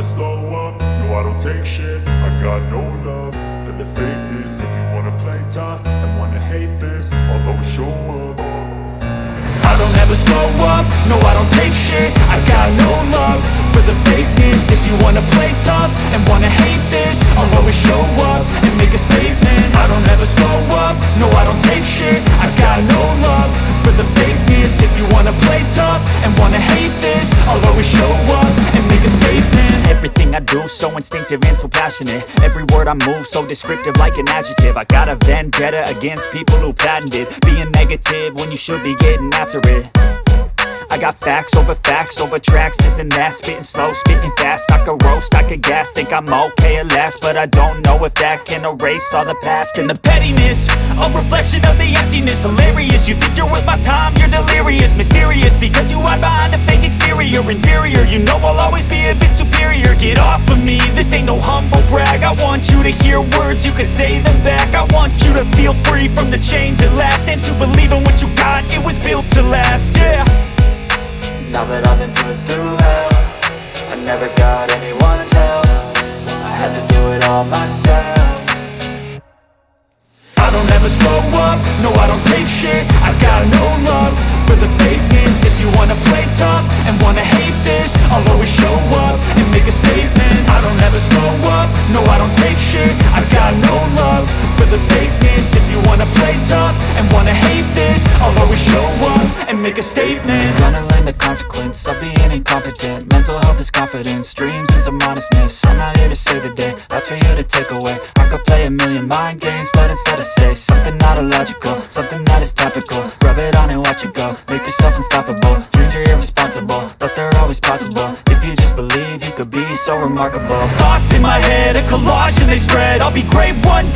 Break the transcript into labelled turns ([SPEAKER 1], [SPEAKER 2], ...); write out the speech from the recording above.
[SPEAKER 1] slow up, no I don't take shit. I got no love for the fakeness. If you wanna play tough and wanna hate this, I'll always show up. I don't ever slow up, no I don't take shit. I got no love for the fakeness. If you wanna play tough and wanna hate this, I'll always show up and make a statement. I don't ever slow up, no I don't take shit. I got no love for the fakeness. If you wanna play tough and wanna hate this, I'll always show up and make a statement.
[SPEAKER 2] Everything I do so instinctive and so passionate. Every word I move so descriptive like an adjective. I got a vendetta against people who patented being negative when you should be getting after it. I got facts over tracks, this and that. Spitting slow, spitting fast, I could roast, I could gas. Think I'm okay at last, but I don't know if that can erase all the past. And the pettiness, a reflection of the emptiness. Hilarious, you think you're worth my time, you're delirious. Mysterious, because you hide behind a fake exterior. Inferior, you know I'll always be a bit superior. Get off of me, this ain't no humble brag. I want you to hear words, you can say them back. I want you to feel free from the chains at last, and to believe in what you got, it was built to last, yeah.
[SPEAKER 3] Now that I've been put through hell, I never got anyone's help. I had to do it all myself.
[SPEAKER 1] I don't ever slow up, no I don't take shit. I got no love for the fakeness. If you wanna play tough and wanna hate this, I'll always show up and make a statement. I don't ever slow up, no I don't take shit. I got no love for the fakeness. If you wanna play tough and wanna hate this, I'll always show up and make a statement.
[SPEAKER 3] Gonna learn the consequence of being incompetent. Mental health is confidence, dreams and some honestness. I'm not here to save the day, that's for you to take away. I could play a million mind games, but instead I say something not illogical, something that is topical. Rub it on and watch it go, make yourself unstoppable. Dreams are irresponsible, but they're always possible. If you just believe, you could be so remarkable.
[SPEAKER 2] Thoughts in my head, a collage and they spread. I'll be great one day.